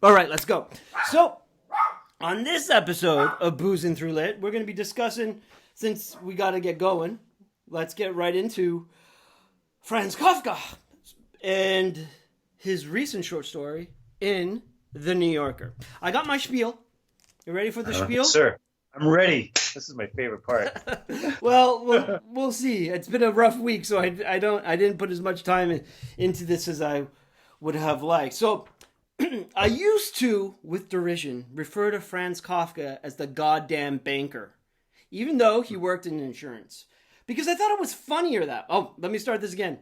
All right, let's go. So, on this episode of Boozing Through Lit, we're going to be discussing, since we got to get going, let's get right into Franz Kafka and his recent short story in The New Yorker. I got my spiel. You ready for the spiel? Sir, I'm ready. This is my favorite part. well, we'll see. It's been a rough week, so I didn't put as much time into this as I would have liked. So, I used to, with derision, refer to Franz Kafka as the goddamn banker, even though he worked in insurance. Because I thought it was funnier that... Oh, let me start this again.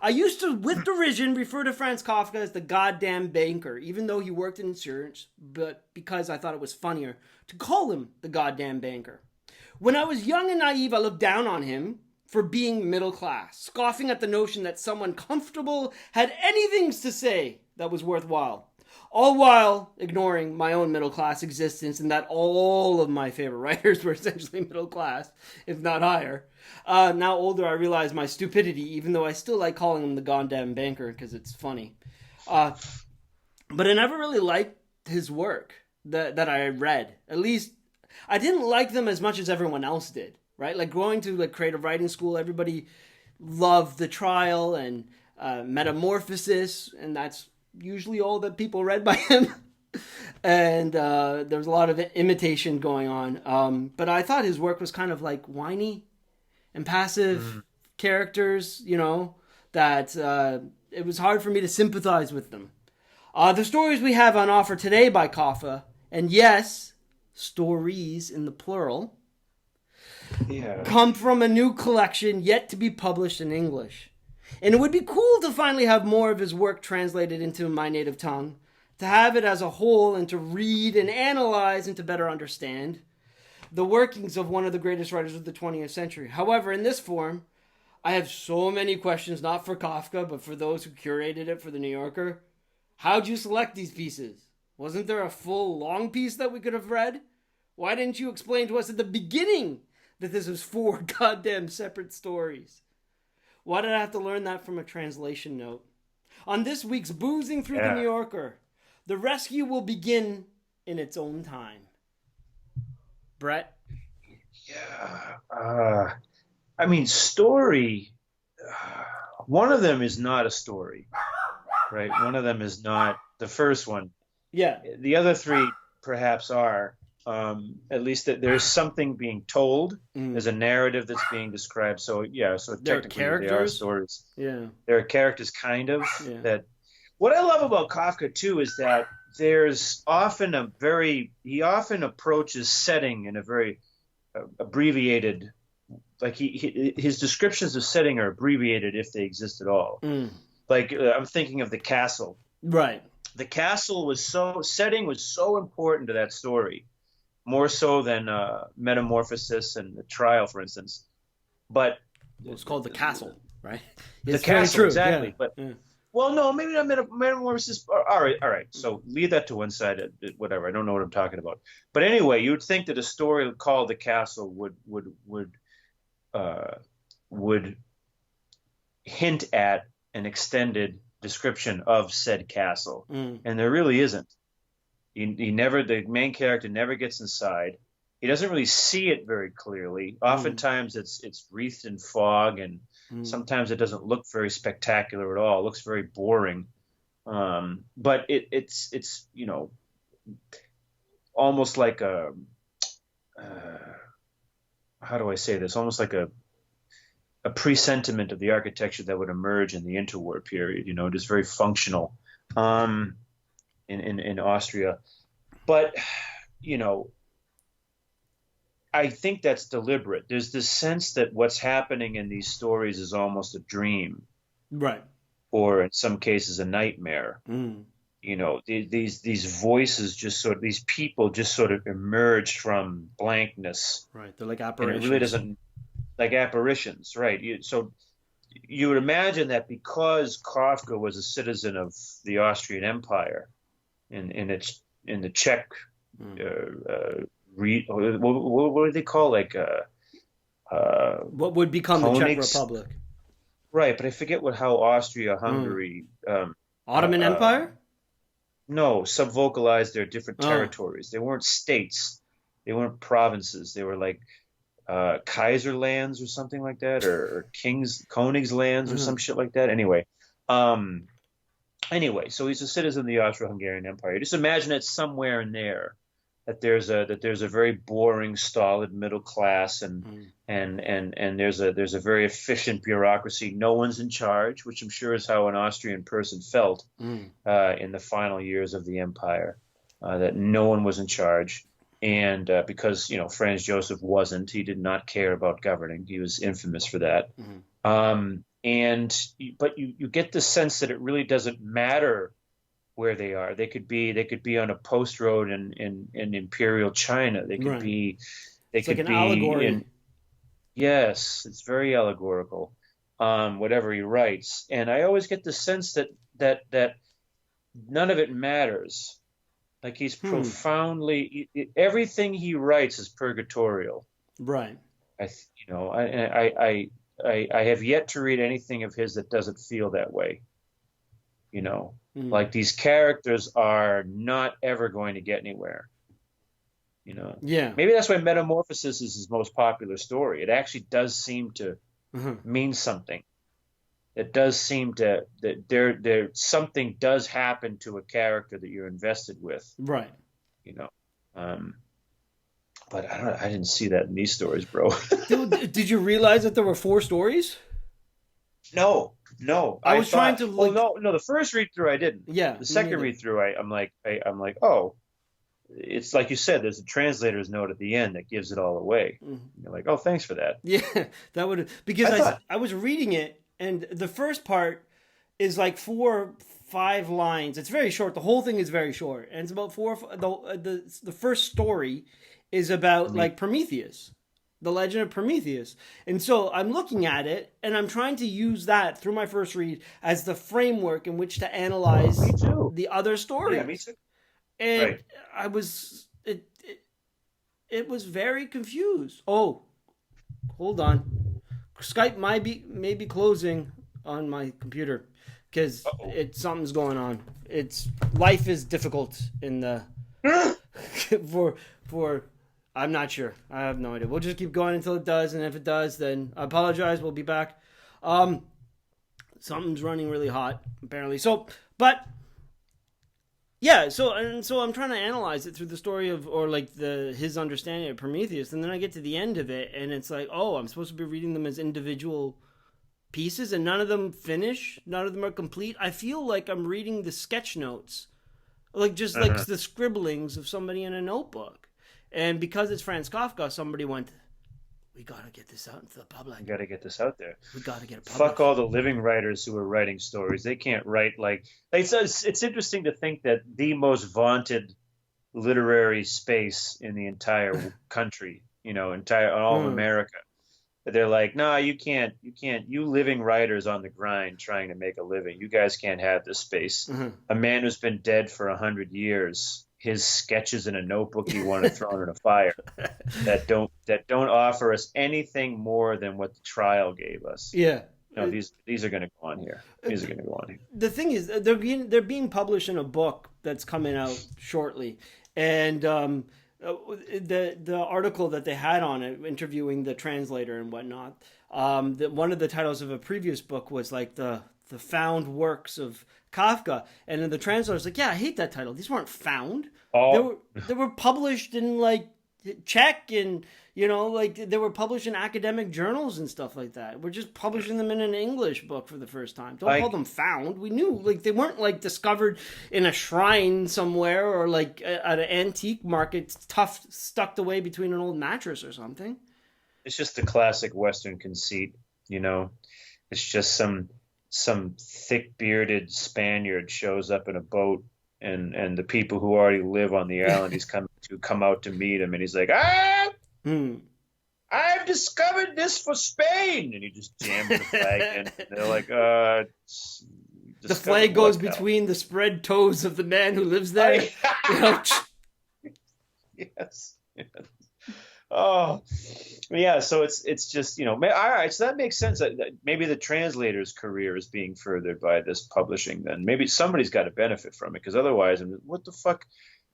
I used to, with derision, refer to Franz Kafka as the goddamn banker, even though he worked in insurance, but because I thought it was funnier to call him the goddamn banker. When I was young and naive, I looked down on him for being middle class, scoffing at the notion that someone comfortable had anything to say that was worthwhile, all while ignoring my own middle class existence and that all of my favorite writers were essentially middle class, if not higher. Now older, I realize my stupidity, even though I still like calling him the goddamn banker because it's funny. But I never really liked his work that I read. At least I didn't like them as much as everyone else did, right? Like going to like creative writing school, everybody loved The Trial and Metamorphosis, and that's usually all that people read by him. And there was a lot of imitation going on. But I thought his work was kind of like whiny and passive characters, you know, that it was hard for me to sympathize with them. The stories we have on offer today by Kafka, and yes, stories in the plural, come from a new collection yet to be published in English. And it would be cool to finally have more of his work translated into my native tongue, to have it as a whole and to read and analyze and to better understand the workings of one of the greatest writers of the 20th century. However, in this form, I have so many questions, not for Kafka, but for those who curated it for The New Yorker. How'd you select these pieces? Wasn't there a full long piece that we could have read? Why didn't you explain to us at the beginning that this was 4 goddamn separate stories? Why did I have to learn that from a translation note? On this week's Boozing Through the New Yorker, the rescue will begin in its own time. Brett? Yeah. I mean, story, one of them is not a story, right? One of them is not the first one. Yeah. The other 3 perhaps are. At least that there's something being told. There's a narrative that's being described. So technically they are stories. Yeah. There are characters kind of that. What I love about Kafka too is that there's often he often approaches setting in a very abbreviated, like his descriptions of setting are abbreviated if they exist at all. Like I'm thinking of the castle. Right. The castle setting was so important to that story. More so than Metamorphosis and The Trial, for instance. But it's called The Castle, right? The Castle, exactly. Yeah. But well, no, maybe not Metamorphosis. All right. So leave that to one side. Whatever. I don't know what I'm talking about. But anyway, you would think that a story called The Castle would hint at an extended description of said castle, and there really isn't. The main character never gets inside. He doesn't really see it very clearly. Oftentimes it's wreathed in fog, and sometimes it doesn't look very spectacular at all. It looks very boring. But it's you know, almost like how do I say this? Almost like a presentiment of the architecture that would emerge in the interwar period, you know, just very functional. In Austria. But, you know, I think that's deliberate. There's this sense that what's happening in these stories is almost a dream. Right. Or in some cases a nightmare. You know, these voices these people just sort of emerge from blankness. Right. They're like apparitions. And it really doesn't, like apparitions, right? So you would imagine that because Kafka was a citizen of the Austrian Empire, in the Czech, what do they call, like what would become the Czech Republic? Right, but I forget how Austria-Hungary Ottoman Empire. No, subvocalized their different Oh. territories. They weren't states. They weren't provinces. They were like Kaiserlands or something like that, or Königslands or Uh-huh. some shit like that. Um, so he's a citizen of the Austro-Hungarian Empire. Just imagine it somewhere in there that there's a very boring, stolid middle class, and Mm. there's a very efficient bureaucracy. No one's in charge, which I'm sure is how an Austrian person felt Mm. in the final years of the empire, that no one was in charge. And because Franz Joseph wasn't, he did not care about governing. He was infamous for that. Mm. And but you get the sense that it really doesn't matter where they are. They could be on a post road in Imperial China. They could Right. be they It's like could an be allegory. in yes, it's very allegorical. Whatever he writes, and I always get the sense that none of it matters. Like he's Hmm. profoundly everything he writes is purgatorial. Right. I you know I have yet to read anything of his that doesn't feel that way. You know, Mm. like these characters are not ever going to get anywhere. Yeah. Maybe that's why Metamorphosis is his most popular story. It actually does seem to Uh-huh. mean something. It does seem that there something does happen to a character that you're invested with. Right. You know, um, but I didn't see that in these stories, bro. Did you realize that there were 4 stories? No, no. I I was trying thought, to oh like. no, no. The first read through I didn't. Yeah, The me second neither. read through, I'm like, oh, it's like you said. There's a translator's note at the end that gives it all away. Mhm. You're like, oh, thanks for that. Yeah, that would because I thought, I was reading it and the first part is like 4 5 lines. It's very short. The whole thing is very short, and it's about the first story is about me, like Prometheus, the legend of Prometheus, and so I'm looking at it and I'm trying to use that through my first read as the framework in which to me analyze too. the other Yeah, me stories, too. and Right. I was it was very confused. Oh, hold on. Skype might be closing on my computer because Uh-oh. it something's going on. It's life is difficult in the for I'm not sure. I have no idea. We'll just keep going until it does, and if it does, then I apologize. We'll be back. Um, Something's running really hot apparently. So, but yeah, so I'm trying to analyze it through the story of or like the his understanding of Prometheus, and then I get to the end of it, and it's like, oh, I'm supposed to be reading them as individual pieces, and none of them finish, none of them are complete. I feel like I'm reading the sketch notes, like just like Uh-huh. the scribblings of somebody in a notebook. And because it's Franz Kafka, somebody went, "We gotta get this out into the You public. got to get this out there. We gotta get it Fuck published." all the living writers who are writing stories. They can't write it's interesting to think that the most vaunted literary space in the entire country, entire all of Hmm. America. They're like, nah, you can't, you living writers on the grind trying to make a living. You guys can't have this space. Mhm. A man who's been dead for 100 years, his sketches in a notebook he wanted thrown in a fire that don't offer us anything more than what the trial gave us. Yeah. No, these are going to go on here. These are going to go on here. The thing is, they're being published in a book that's coming out shortly, and the article that they had on it, interviewing the translator and whatnot, that one of the titles of a previous book was like the found works of Kafka, and then the translator's like, yeah, I hate that title. These weren't found. They All were they were published in like Czech and like they were published in academic journals and stuff like that. We're just publishing them in an English book for the first time. Don't call like them found. We knew like they weren't like discovered in a shrine somewhere or like at an antique market, tough stucked away between an old mattress or something. it's just the classic Western conceit, you know. It's just some thick bearded Spaniard shows up in a boat, and the people who already live on the island he's coming to come out to meet him, and he's like, Hmm. I've discovered this for Spain, and he just jams the flag in. And they're like, The discovered flag goes what now? between the spread toes of the man who lives there. I, You know, yes. Oh, yeah. So it's just, all right. So that makes sense. Maybe the translator's career is being furthered by this publishing. Then maybe somebody's got to benefit from it, because otherwise, what the fuck?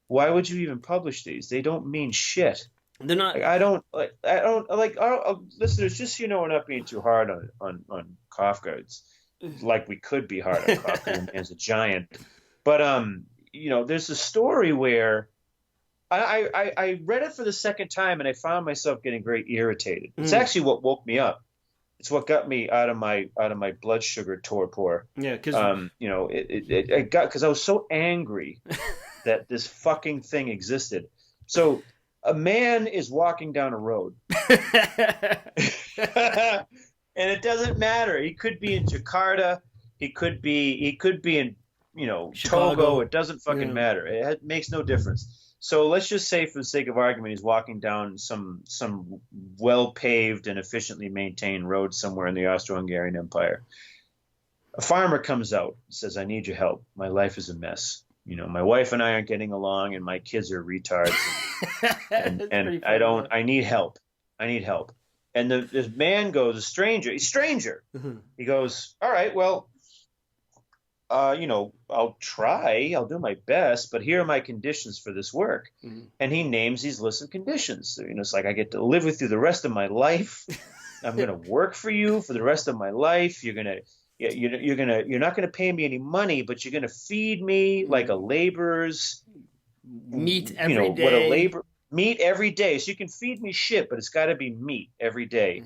Why would you even publish these? They don't mean shit. They're not. Like, I don't like our listeners. Just so you know, we're not being too hard on Kafka. It's like we could be hard on Kafka as a giant, but there's a story where I read it for the second time and I found myself getting very irritated. It's actually what woke me up. It's what got me out of my blood sugar torpor. Yeah, because it got, because I was so angry that this fucking thing existed. So a man is walking down a road, and it doesn't matter. He could be in Jakarta. He could be in Chicago. Togo. It doesn't fucking matter. It makes no difference. So let's just say, for the sake of argument, he's walking down some well-paved and efficiently maintained road somewhere in the Austro-Hungarian Empire. A farmer comes out and says, "I need your help. My life is a mess. My wife and I aren't getting along, and my kids are retards, and I need help. I need help." And this man goes, a stranger. Mm-hmm. He goes, "All right, well, I'll try. I'll do my best, but here are my conditions for this work." Mm-hmm. And he names these lists of conditions. So, it's like, I get to live with you the rest of my life. I'm going to work for you for the rest of my life. You're not going to pay me any money, but you're going to feed me like a laborer's meat every day. Meat every day. So you can feed me shit, but it's got to be meat every day.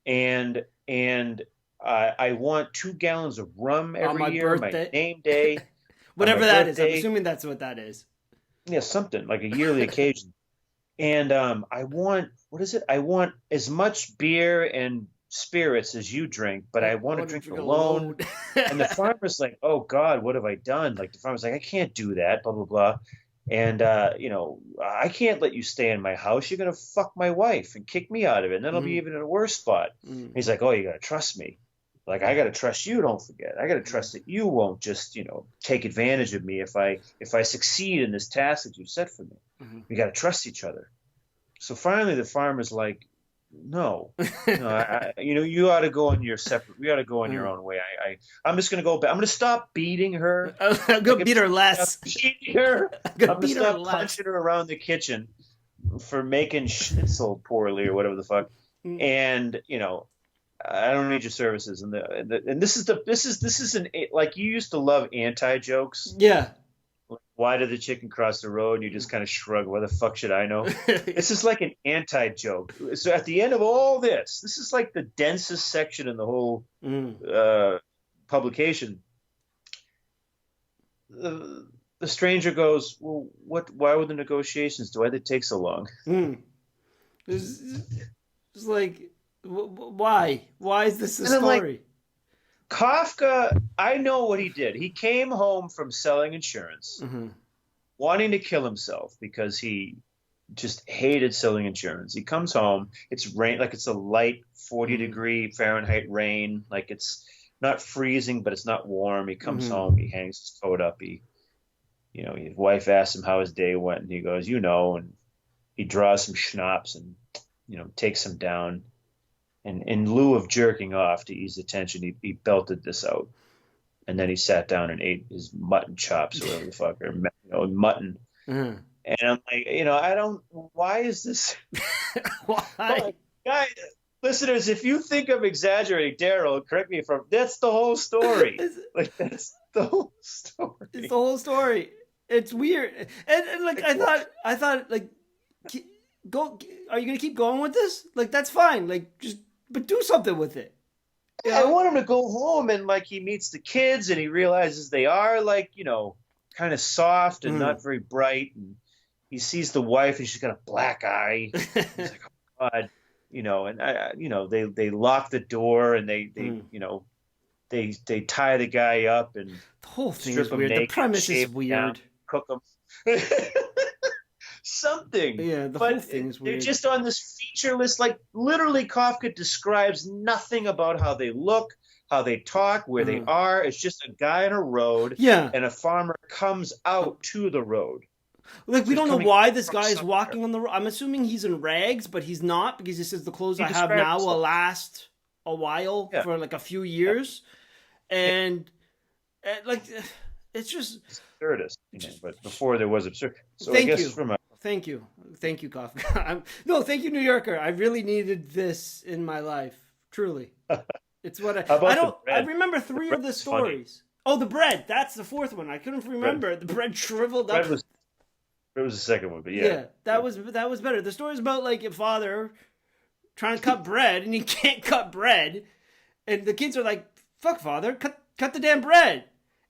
Mm-hmm. And I want 2 gallons of rum every year, my name day. Whatever that is. I'm assuming that's what that is. Yeah, something like a yearly occasion. And I want, what is it? I want as much beer and spirits as you drink, but I want to drink alone. And the farmer's like, "Oh God, what have I done?" Like, the farmer's like, "I can't do that, blah, blah, blah. And, I can't let you stay in my house. You're going to fuck my wife and kick me out of it. And then I'll be even in a worse spot." He's like, "Oh, you got to trust me. Like, I got to trust you. Don't forget. I got to trust that you won't just, take advantage of me if I succeed in this task that you've set for me. We got to trust each other." So finally the farmer's like, no, you ought to go on your separate. We ought to go on your own way. I'm just going to go back. I'm going to stop beating her. I'm going to beat her less. Beating her. I'm going to stop punching her around the kitchen for making schnitzel poorly or whatever the fuck. And I don't need your services. And this is like, you used to love anti-jokes. Yeah. Why did the chicken cross the road? And you just kind of shrug. Why the fuck should I know? This is like an anti-joke. So at the end of all this is like the densest section in the whole publication. The stranger goes, "Well, why were the negotiations? Why did it take so long?" It's like, why? Why is this a story? Like, Kafka, I know what he did. He came home from selling insurance, wanting to kill himself because he just hated selling insurance. He comes home, it's rain, like it's a light 40-degree Fahrenheit rain, like it's not freezing, but it's not warm. He comes home, he hangs his coat up. His wife asks him how his day went, and he goes, and he draws some schnapps and, takes him down. And in lieu of jerking off to ease the tension, he belted this out. And then he sat down and ate his mutton chops or whatever the fuck, or mutton. And I'm like, why is this? Why? Guys, listeners, if you think I'm exaggerating, Daryl, correct me if I'm, that's the whole story. That's the whole story. It's the whole story. It's weird. And like, I thought, like, go, are you going to keep going with this? Like, that's fine. Like, but do something with it. Yeah, I want him to go home and, like, he meets the kids and he realizes they are, like, kind of soft and not very bright. And he sees the wife and she's got a black eye. He's like, "Oh God," and they lock the door and they tie the guy up and the whole thing is weird. The premise is weird. Down, cook him. Something. Yeah, the whole thing is weird. They're just on this feature list. Like, literally, Kafka describes nothing about how they look, how they talk, where they are. It's just a guy on a road, and a farmer comes out to the road. Like, we Just don't know coming why this from guy is somewhere. walking on the road. I'm assuming he's in rags, but he's not, because he says the clothes He I have describes now will himself. last a while, Yeah. for like a few Yeah. years. And like, it's just, Absurdist, but before there was absurd. So I thank guess you. from a Thank you. Thank you, Kafka. No, thank you, New Yorker. I really needed this in my life. Truly. It's what how I about the don't, I bread? remember The three bread of the was funny. stories. Oh, the bread. That's the fourth one. I couldn't Bread, remember. The bread shriveled up. bread was it was the second one, but yeah, Yeah, that was better. The story's about like a father trying to cut bread and he can't cut bread, and the kids are like, "Fuck, father, cut the damn bread,"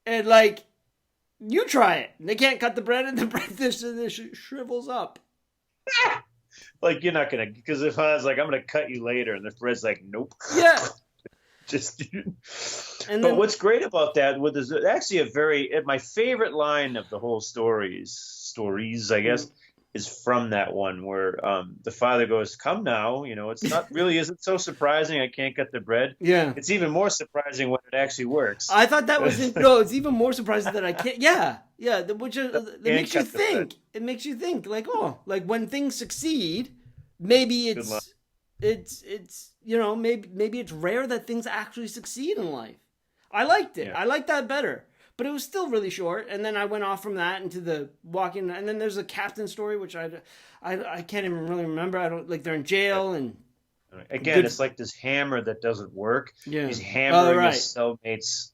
and like, you try it. And they can't cut the bread, and the bread this shrivels up. like you're not gonna because if I was like I'm gonna cut you later, and the bread's like nope, Yeah, just. and But then what's great about that is actually a very my favorite line of the whole stories I guess is from that one where the father goes, "Come now, it's not really isn't so surprising I can't cut the bread. yeah, It's even more surprising when it actually works." I thought that was no. It's even more surprising that I can't. Yeah, yeah. Which it makes you cut the bread. think. It makes you think like, oh, like when things succeed, maybe Good luck. it's maybe it's rare that things actually succeed in life. I liked it. Yeah. I liked that better. But it was still really short, and then I went off from that into the walking, and then there's a captain story, which I can't even really remember. I don't like they're in jail, and Again, good. it's like this hammer that doesn't work. Yeah. He's hammering right. his cellmate's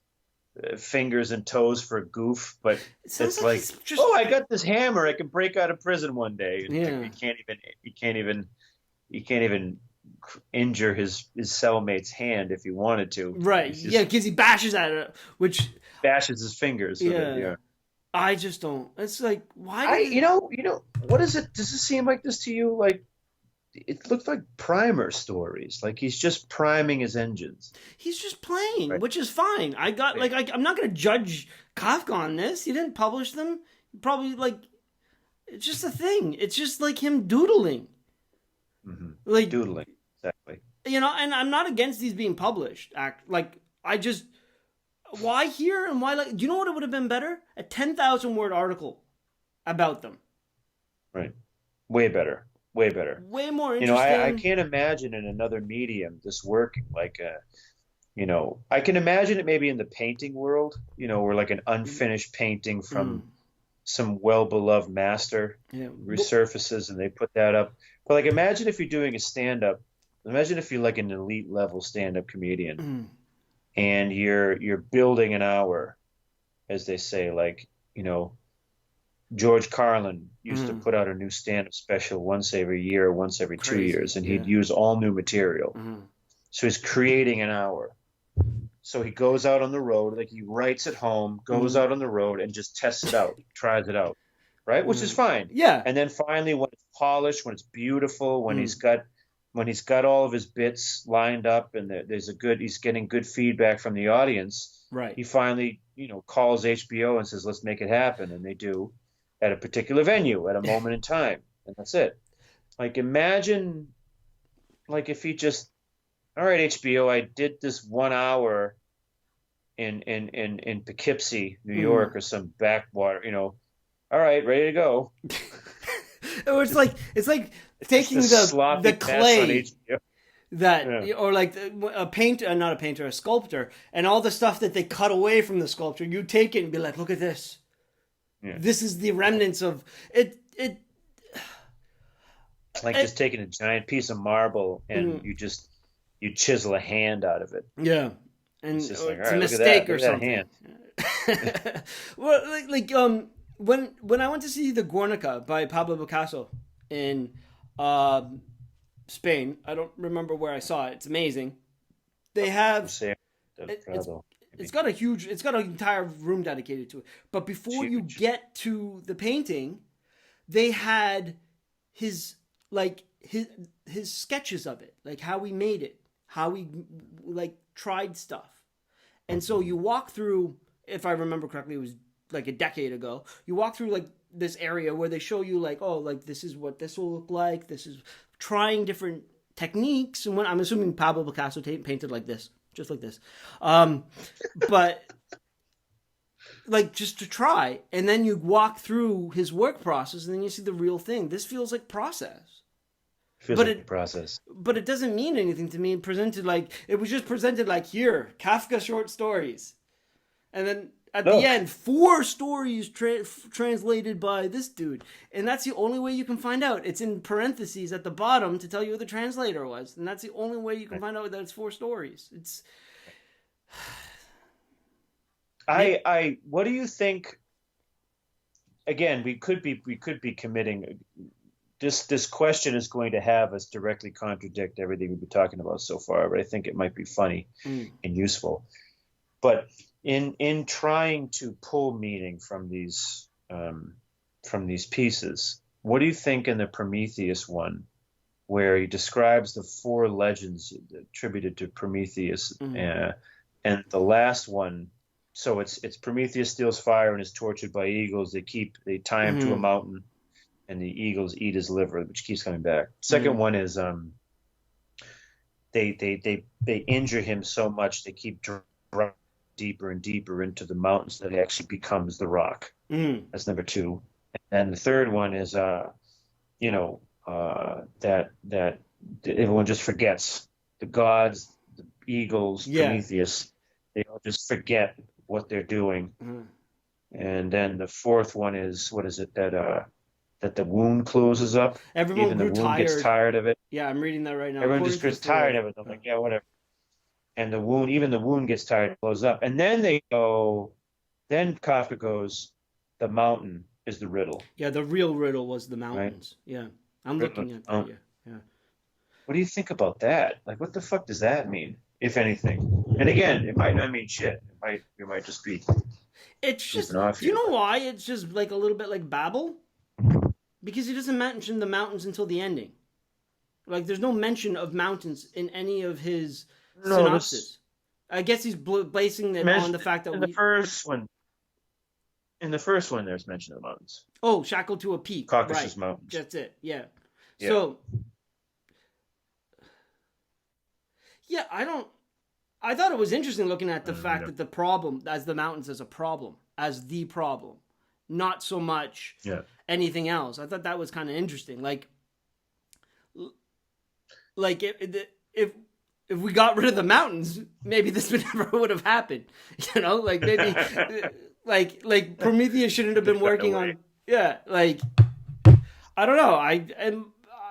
fingers and toes for a goof, but It sounds it's like like, he's just oh, I got this hammer. I can break out of prison one day. And Yeah. he can't even injure his cellmate's hand if he wanted to. right. He just Yeah, because he bashes at it, which bashes his fingers. So that, yeah. I just don't. It's like why? What is it? Does it seem like this to you? Like it looked like primer stories. Like he's just priming his engines. He's just playing, Right. which is fine. I got I'm not going to judge Kafka on this. He didn't publish them. Probably like it's just a thing. It's just like him doodling. Mm-hmm. Like Doodling, exactly. and I'm not against these being published. I just why here and why like do you know what it would have been better? A 10,000 word article about them. Right. Way better. Way better. Way more interesting. I can't imagine in another medium this working. Like, I can imagine it maybe in the painting world, where like an unfinished painting from some well-beloved master resurfaces and they put that up. But like, imagine if you're doing a stand-up. Imagine if you're like an elite level stand-up comedian and you're building an hour, as they say, like, George Carlin used to put out a new stand-up special once every year, once every 2 years, and he'd use all new material. So he's creating an hour. So he goes out on the road, like he writes at home, goes out on the road and just tests it out, tries it out, right? Which is fine. Yeah. And then finally, when it's polished, when it's beautiful, when he's got all of his bits lined up and he's getting good feedback from the audience. Right. He finally, calls HBO and says, "Let's make it happen," and they do. At a particular venue, at a moment in time, and that's it. Like imagine, like if he just, all right, HBO, I did this 1 hour in Poughkeepsie, New York, or some backwater, all right, ready to go. It's like taking the clay that or like a sculptor, and all the stuff that they cut away from the sculpture. You take it and be like, look at this. Yeah. This is the remnants of it. Like just taking a giant piece of marble and you chisel a hand out of it. Yeah, and it's, just like, it's right, a mistake or something. Well, when I went to see the Guernica by Pablo Picasso in Spain, I don't remember where I saw it. It's amazing. They have it's got an entire room dedicated to it. But before you get to the painting, they had his sketches of it, like how he made it, how he like tried stuff. And so you walk through, if I remember correctly, it was like a decade ago. You walk through like this area where they show you like, oh, like this is what this will look like. This is trying different techniques. And when I'm assuming Pablo Picasso painted like this. Just like this. But like just to try, and then you walk through his work process, and then you see the real thing. This feels like process. Feels But like it a process. but it doesn't mean anything to me. Presented like it was just presented like here, Kafka short stories, and then at the Look. end 4 stories translated by this dude, and that's the only way you can find out. It's in parentheses at the bottom to tell you who the translator was, and that's the only way you can find out that it's 4 stories. It's what do you think? Again, we could be committing. This question is going to have us directly contradict everything we've been talking about so far, but I think it might be funny and useful. But in trying to pull meaning from these pieces, what do you think in the Prometheus one, where he describes the 4 legends attributed to Prometheus, and the last one? So it's Prometheus steals fire and is tortured by eagles. They tie him to a mountain, and the eagles eat his liver, which keeps coming back. Second one is they injure him so much they keep dropping deeper and deeper into the mountains that he actually becomes the rock. That's number 2. And the third one is that everyone just forgets the gods, the eagles, Prometheus. They all just forget what they're doing. And then the fourth one is, what is it, that the wound closes up. Everyone Even grew the wound tired. gets tired of it. Yeah, I'm reading that right now. Everyone just gets tired of it. I'm like, yeah, whatever. And even the wound gets tired, closes up. And then then Kafka goes, the mountain is the riddle. Yeah, the real riddle was the mountains. Right? Yeah, I'm looking at that. Yeah. What do you think about that? Like, what the fuck does that mean, if anything? And again, it might not mean shit. It might just be. It's just. Do you know why? It's just like a little bit like Babel, because he doesn't mention the mountains until the ending. Like, there's no mention of mountains in any of his synopsis. I guess he's basing it on the fact that in the first one, there's mention of the mountains. Oh, shackled to a peak, Caucasus Mountains. That's it. Yeah. So. Yeah, I thought it was interesting looking at the fact that the problem, as the mountains as a problem, as the problem, not so much anything else. I thought that was kind of interesting. Like if we got rid of the mountains, maybe this never would have happened. Like maybe like Prometheus shouldn't have been working on. Yeah, like I don't know.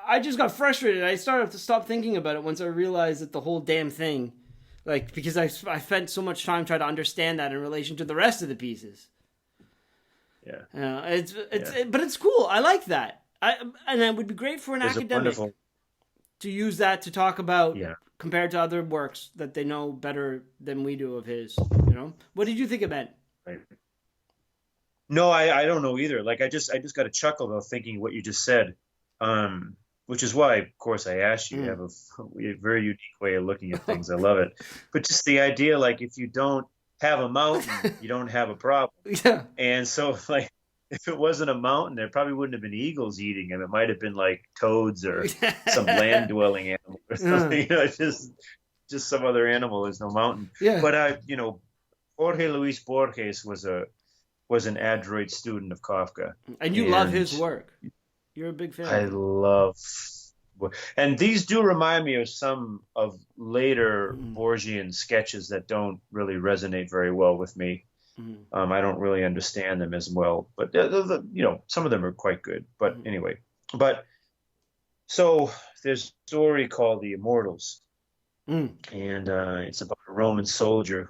I just got frustrated. I started to stop thinking about it once I realized that the whole damn thing, like, because I spent so much time trying to understand that in relation to the rest of the pieces. Yeah. But it's cool. I like that. And it would be great for an academic to use that to talk about compared to other works that they know better than we do of his. What did you think of it? Right. No, I don't know either. Like I just got a chuckle though thinking what you just said. Which is why, of course, I asked you. You have a very unique way of looking at things. I love it. But just the idea, like, if you don't have a mountain, you don't have a problem. Yeah. And so, like, if it wasn't a mountain, there probably wouldn't have been eagles eating them. It might have been, like, toads or some land-dwelling animal or something. Just some other animal. There's no mountain. Yeah. But, Jorge Luis Borges was an adroit student of Kafka. And you love his work. You're a big fan. I love, and these do remind me of some of later Borgian sketches that don't really resonate very well with me. I don't really understand them as well, but some of them are quite good. But anyway, so there's a story called The Immortals, and it's about a Roman soldier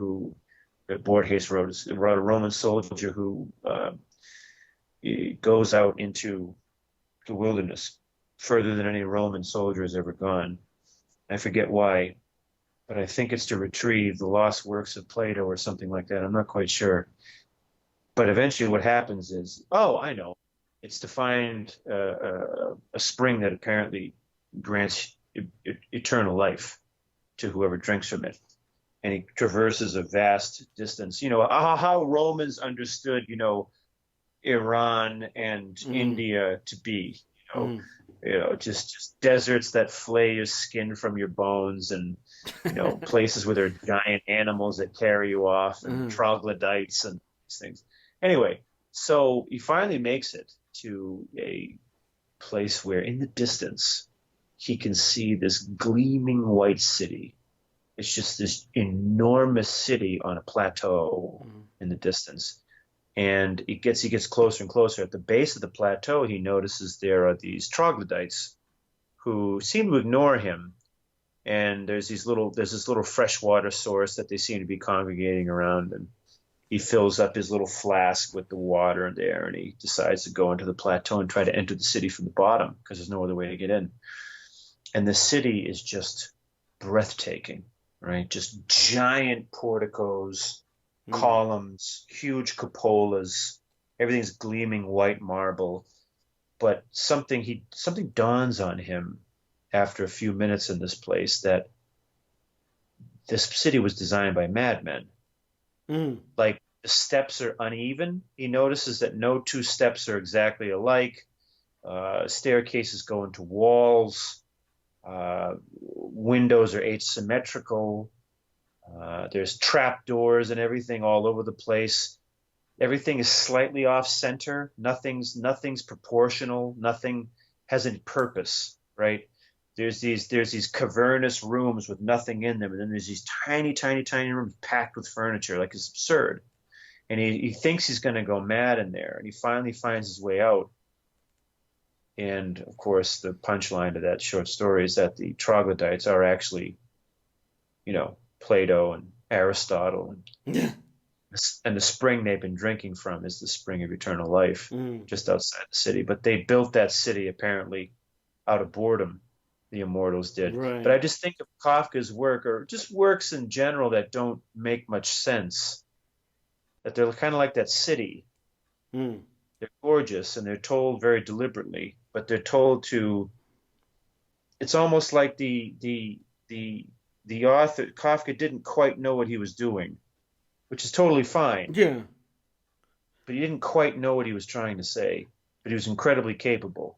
that Borges wrote a Roman soldier who goes out into the wilderness further than any Roman soldier has ever gone. I forget why, but I think it's to retrieve the lost works of Plato or something like that. I'm not quite sure. But eventually what happens is, I know. It's to find a spring that apparently grants eternal life to whoever drinks from it. And he traverses a vast distance. How Romans understood, Iran and India to be, just deserts that flay your skin from your bones, and places where there are giant animals that carry you off, and troglodytes and these things. Anyway, so he finally makes it to a place where in the distance he can see this gleaming white city. It's just this enormous city on a plateau in the distance. And he gets closer and closer. At the base of the plateau, he notices there are these troglodytes who seem to ignore him. And there's this little freshwater source that they seem to be congregating around. And he fills up his little flask with the water in there, and he decides to go into the plateau and try to enter the city from the bottom because there's no other way to get in. And the city is just breathtaking, right? Just giant porticos, columns, huge cupolas, everything's gleaming white marble. But something dawns on him after a few minutes in this place, that this city was designed by madmen. Like the steps are uneven. He notices that no two steps are exactly alike. Staircases go into walls. Windows are asymmetrical. There's trap doors and everything all over the place. Everything is slightly off center. Nothing's proportional. Nothing has any purpose, right? There's these cavernous rooms with nothing in them, and then there's these tiny, tiny, tiny rooms packed with furniture. Like, it's absurd. And he thinks he's going to go mad in there, and he finally finds his way out. And of course, the punchline to that short story is that the troglodytes are actually, Plato and Aristotle, and the spring they've been drinking from is the spring of eternal life, just outside the city. But they built that city apparently out of boredom. The immortals did. Right. But I just think of Kafka's work, or just works in general, that don't make much sense. That they're kind of like that city. They're gorgeous, and they're told very deliberately, but they're told to. It's almost like the author Kafka didn't quite know what he was doing, which is totally fine. Yeah. But he didn't quite know what he was trying to say. But he was incredibly capable,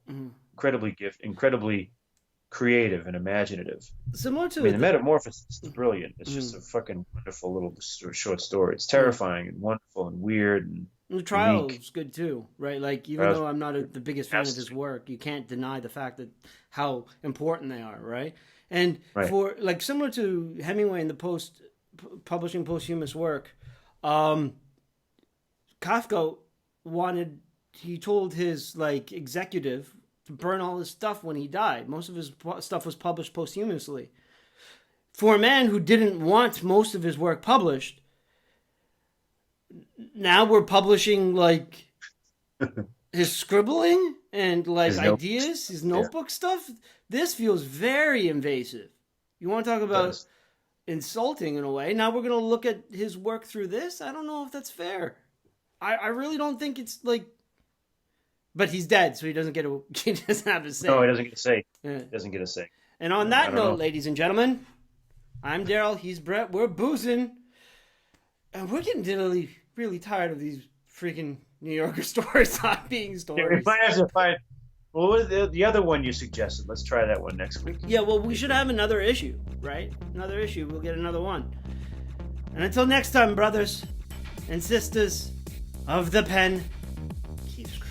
incredibly gifted, incredibly creative and imaginative. Similar to the Metamorphosis is brilliant. It's just a fucking wonderful little short story. It's terrifying and wonderful and weird. And the Trial unique. is good too, right? Like, even though I'm not the biggest fan of his work, you can't deny the fact that how important they are, right? And for like similar to Hemingway in the publishing posthumous work, Kafka he told his executive to burn all his stuff when he died. Most of his stuff was published posthumously. For a man who didn't want most of his work published, now we're publishing his scribbling and ideas, his notebook stuff. This feels very invasive. You want to talk about insulting in a way. Now we're going to look at his work through this? I don't know if that's fair. I really don't think it's but he's dead, so he doesn't have a say. No, he doesn't get a say. Yeah. He doesn't get a say. And on that note, ladies and gentlemen, I'm Daryl, he's Brett, we're boozing. And we're getting really, really tired of these freaking New Yorker stories not being stories. Yeah, we might have to find... What was the other one you suggested? Let's try that one next week. Yeah, well, we should have another issue, right? Another issue. We'll get another one. And until next time, brothers and sisters of the pen, keep scribbling.